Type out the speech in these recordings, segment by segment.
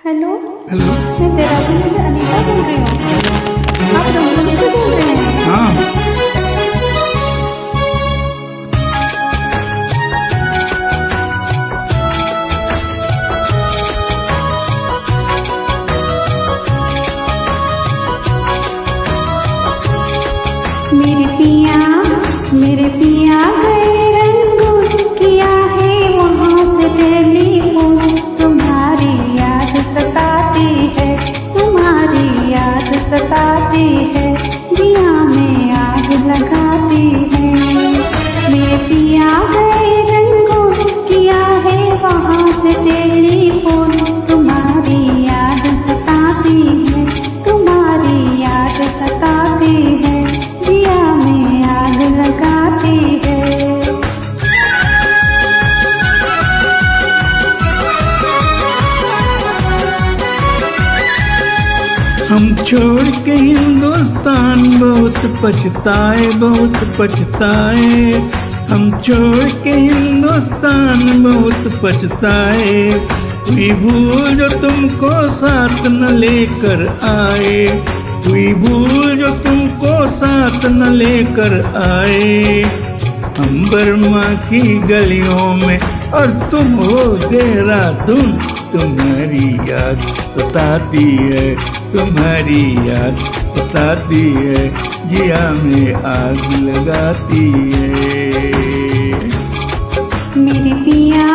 Hello. Hello. मैं देहरादून से अनीता बोल रही हूँ। आप रंगोली से बोल रहे हैं? हाँ। मेरे पिया गए रंगून किया है वहाँ से टेलीफोन। तुम्हारी याद सताती है, तुम्हारी याद सताती है, जिया में आग लगाती है। मेरे पिया गए रंगून किया है वहाँ से टेलीफोन। तुम्हारी याद सताती है, तुम्हारी याद सताती है, जिया में आग लगाती है। हम छोड़ के हिंदुस्तान बहुत पछताए, बहुत पछताए। हम छोड़ के हिंदुस्तान बहुत पछताए। हुई भूल जो तुमको साथ न लेकर आए, हुई भूल जो तुमको साथ न लेकर आए। हम बर्मा की गलियों में और तुम हो देहरादून। तुम्हारी याद सताती है, तुम्हारी याद सताती है, जिया में आग लगाती है। मेरे पिया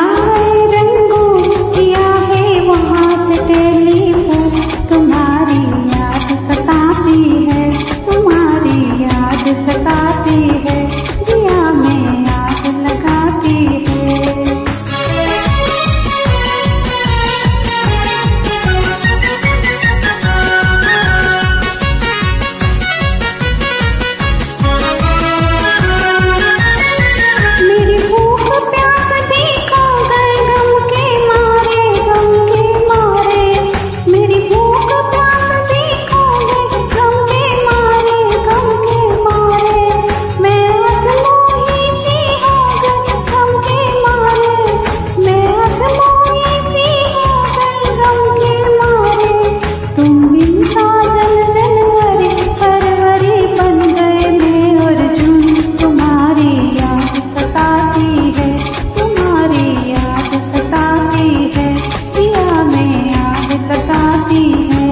रंगून किया है वहाँ से टेलीफोन। तुम्हारी याद सताती है, तुम्हारी याद सताती है, जिया में आग लगाती है। मेरी भूख प्यास भी खा गए गम के मारे, गम के मारे। मेरी भूख प्यास भी खा गए गम के मारे, गम के मारे। मैं अधमोही सी हो गई गम के मारे, मैं अधमोही सी हो गई गम के मारे। तुम बिन साजन जनवरी फरवरी बन गए मैं और जून। तुम्हारी याद सताती है, तुम्हारी याद सताती है, जिया में आग लगाती है।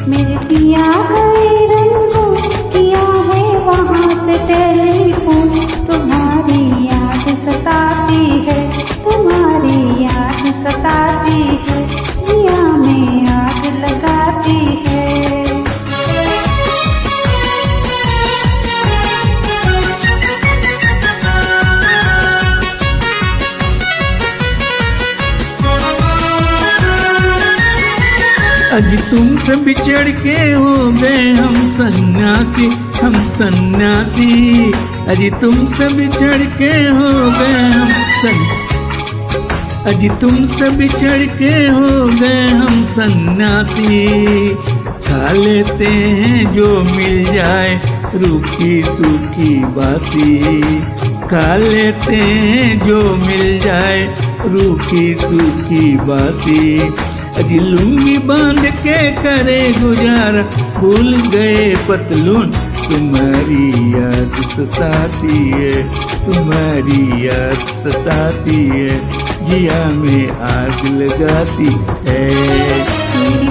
मेरे पिया गए रंगून किया है वहाँ से टेलीफोन। तुम्हारी याद सताती है, तुम्हारी याद सताती है, जिया में आग लगाती है। अजी तुमसे बिछड़ के हो गए हम सन्यासी, हम सन्यासी। अजी तुमसे बिछड़ के हो गए हम अजी तुमसे बिछड़ के हो गए हम सन्यासी। खा लेते हैं जो मिल जाए रूखी सूखी बासी। खा लेते हैं जो मिल जाए रूखी सूखी बासी। अजी लुंगी बांध के करे गुजारा, भूल गए पतलून। तुम्हारी याद सताती है, तुम्हारी याद सताती है, जिया में आग लगाती है। मेरी